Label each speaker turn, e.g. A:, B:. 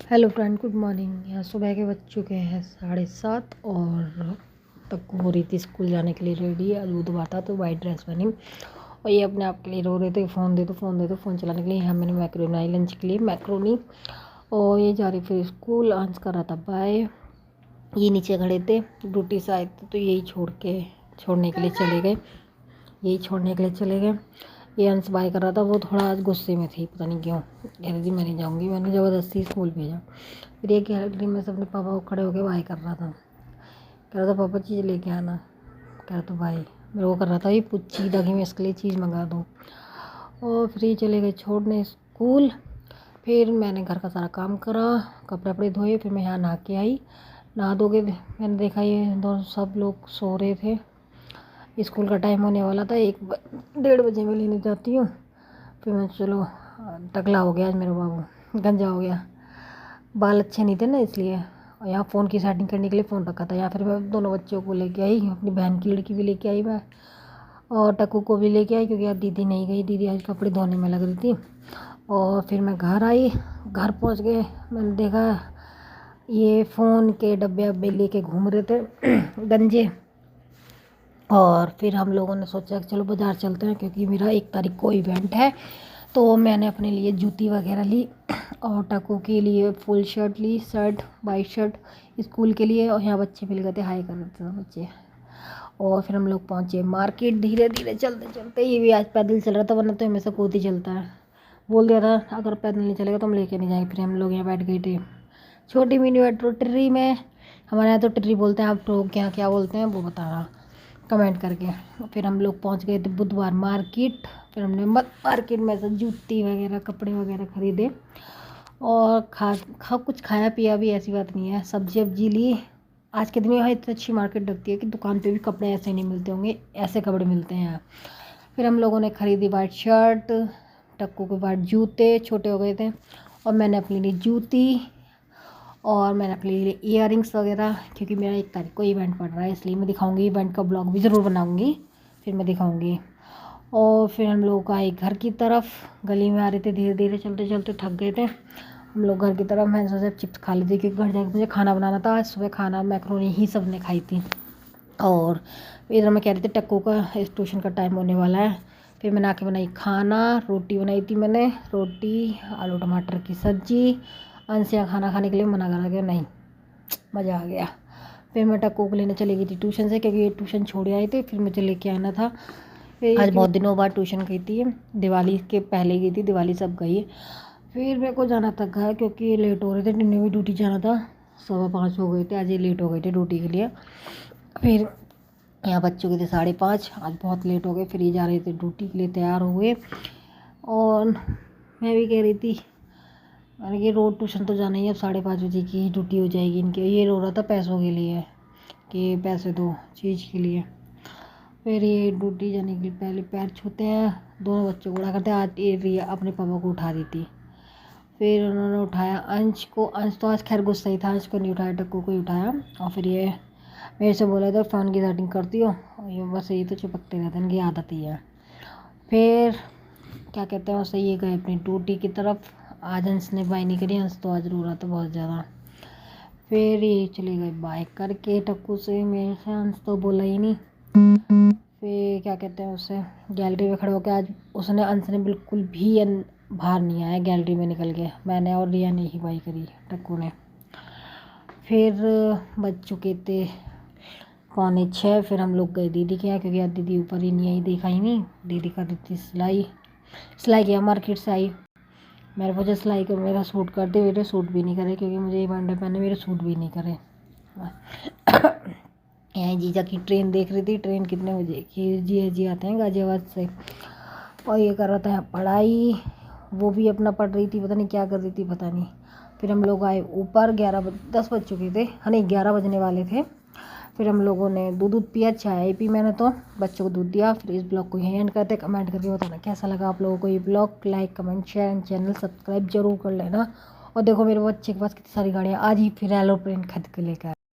A: Hello friend, good morning. यहाँ सुबह के बज चुके हैं 7:30 और तक हो रही थी स्कूल जाने के लिए रेडी। आज बुधवार था तो वाइट ड्रेस पहनी और ये अपने आप के लिए रो रहे थे, फ़ोन दे दो फ़ोन दे दो। फ़ोन चलाने के लिए यहाँ मैंने मैक्रोनी बनाई लंच के लिए, मैक्रोनी। और ये जा रही फिर स्कूल। आंस कर रहा था बाय। ये नीचे खड़े थे, ड्यूटी से आए थे तो यही छोड़ने के लिए चले गए। ये अंश बाय कर रहा था, वो थोड़ा आज गुस्से में थी, पता नहीं क्यों। कह रही थी मैं नहीं जाऊँगी, मैंने ज़बरदस्ती स्कूल भेजा। फिर ये गैलरी में से अपने पापा को खड़े होकर बाय कर रहा था। कह रहा था पापा चीज़ लेके आना। कह रहा था भाई मेरे को कर रहा था ये पूछी था कि मैं इसके लिए चीज़ मंगा दूँ। और फिर ये चले गए छोड़ने स्कूल। फिर मैंने घर का सारा काम करा, कपड़े वपड़े धोए। फिर मैं यहाँ नहा के आई। नहा धो के मैंने देखा ये दोनों सब लोग सो रहे थे। स्कूल का टाइम होने वाला था, 1-1:30 बजे मैं लेने जाती हूँ। फिर मैं चलो टकला हो गया आज मेरा बाबू, गंजा हो गया। बाल अच्छे नहीं थे ना इसलिए। और यहाँ फ़ोन की सेटिंग करने के लिए फ़ोन रखा था यहाँ। फिर मैं दोनों बच्चों को लेके आई, अपनी बहन की लड़की भी लेके आई मैं, और टक्कू को भी लेके आई क्योंकि आज दीदी नहीं गई। दीदी आज कपड़े धोने में लग रही थी। और फिर मैं घर आई। घर पहुँच गए, मैंने देखा ये फ़ोन के डब्बे वब्बे लेके घूम रहे थे गंजे। और फिर हम लोगों ने सोचा कि चलो बाज़ार चलते हैं क्योंकि मेरा 1 तारीख को इवेंट है। तो मैंने अपने लिए जूती वगैरह ली और टक्कू के लिए फुल शर्ट ली, शर्ट वाइट शर्ट स्कूल के लिए। और यहाँ बच्चे मिल गए थे, हाई कर रहे थे बच्चे। और फिर हम लोग पहुँचे मार्केट। धीरे धीरे चलते चलते, ये भी आज पैदल चल रहा था, वरना तो हमेशा कूद ही चलता है। बोल दिया था अगर पैदल नहीं चलेगा तो हम लेके नहीं जाएंगे। फिर हम लोग यहाँ बैठ गए थे छोटी मिनी मेट्रो टिर्री में। हमारे यहाँ तो टिर्री बोलते हैं, आप लोग क्या क्या बोलते हैं वो बताना कमेंट करके। फिर हम लोग पहुंच गए थे बुधवार मार्केट। फिर हमने मार्केट में से जूती वगैरह कपड़े वगैरह ख़रीदे और कुछ खाया पिया भी, ऐसी बात नहीं है। सब्जी वब्जी ली। आज के दिन में यहाँ इतनी अच्छी मार्केट लगती है कि दुकान पे भी कपड़े ऐसे नहीं मिलते होंगे, ऐसे कपड़े मिलते हैं यहाँ। फिर हम लोगों ने ख़रीदी वाइट शर्ट, टक्कू के वाइट जूते, छोटे हो गए थे। और मैंने अपने लिए जूती, और मैंने अपने लिए इयररिंग्स वगैरह, क्योंकि मेरा 1 तारीख को इवेंट पड़ रहा है इसलिए मैं दिखाऊंगी। इवेंट का ब्लॉग भी ज़रूर बनाऊंगी, फिर मैं दिखाऊंगी। और फिर हम लोग आए घर की तरफ। गली में आ रहे थे, धीरे धीरे चलते चलते थक गए थे हम लोग घर की तरफ। मैंने सोचा चिप्स खा ली थी क्योंकि घर जाकर मुझे खाना बनाना था। आज सुबह खाना मैक्रोनी ही सब ने खाई थी। और इधर मैं कह रही थी टक्कू का ट्यूशन का टाइम होने वाला है। फिर मैंने आके बनाई खाना, रोटी बनाई थी मैंने, रोटी आलू टमाटर की सब्जी। अंशिया खाना खाने के लिए मना करा गया, नहीं मज़ा आ गया। फिर मैं टक्कू को लेने चली गई थी ट्यूशन से क्योंकि ये ट्यूशन छोड़ आए थे, फिर मुझे लेके आना था। आज बहुत दिनों बाद ट्यूशन गई थी, दिवाली के पहले गई थी, दिवाली सब गई। फिर मेरे को जाना था घर क्योंकि लेट हो रहे थे, डिनर भी ड्यूटी जाना था। 5:15 हो गए थे, आज ये लेट हो गए थे ड्यूटी के लिए। फिर यहाँ बच्चों के थे 5:30, आज बहुत लेट हो गए। फिर ये जा रहे थे ड्यूटी के लिए, तैयार हुए। और मैं भी कह रही थी मैंने कि रोज़ ट्यूशन तो जाना ही, अब 5:30 बजे की ड्यूटी हो जाएगी इनकी। ये रो रहा था पैसों के लिए कि पैसे दो चीज़ के लिए। फिर ये ड्यूटी जाने के लिए पहले पैर छूते हैं, दोनों बच्चों को उठा करते हैं। आज ये रिया अपने पापा को उठा रही थी। फिर उन्होंने उठाया अंश को। अंश तो आज खैर गुस्सा ही था, अंश को नहीं उठाया, टक्कू को ही उठाया। और फिर ये मेरे से बोला था फ़ोन की सेटिंग करती हो, और ये बस ये तो चिपकते रहते हैं, इनकी आदत ही है। फिर क्या कहते हैं उससे, ये गए अपनी ड्यूटी की तरफ। आज अंश ने बाय नहीं करी, अंश तो आज रो रहा था बहुत ज़्यादा। फिर ये चले गए बाय करके टक्कू से, मेरे से अंश तो बोला ही नहीं। फिर क्या कहते हैं उससे, गैलरी में खड़े होकर आज अंश ने बिल्कुल भी बाहर नहीं आया, गैलरी में निकल गए। मैंने और रिया ने ही बाय करी, टक्कू ने। फिर बज चुके थे 5:45। फिर हम लोग गए दीदी के यहाँ क्योंकि आज दीदी ऊपर ही नहीं आई, देखा ही नहीं। दीदी कर रही थी सिलाई किया, मार्केट से आई। मेरे वजह सिलाई कर, मेरा सूट करते, मेरे सूट भी नहीं करे क्योंकि मुझे ये बंडे पहने, मेरे सूट भी नहीं करे। यहाँ जीजा की ट्रेन देख रही थी, ट्रेन कितने बजे की। जी आते हैं गाजियाबाद से। और ये कर रहा था पढ़ाई, वो भी अपना पढ़ रही थी, पता नहीं क्या कर रही थी, पता नहीं। फिर हम लोग आए ऊपर, 10 बज चुके थे, हाँ नहीं 11 बजने वाले थे। फिर हम लोगों ने दूध पिया, चाय पी मैंने तो, बच्चों को दूध दिया। फिर इस ब्लॉग को यहीं एंड करते। कमेंट करके बताना कैसा लगा आप लोगों को ये blog. Like comment share and channel subscribe जरूर कर लेना। और देखो मेरे बच्चे के पास कितनी सारी गाड़ियाँ, आज ही फिर एरोप्लेन खरीद के लेकर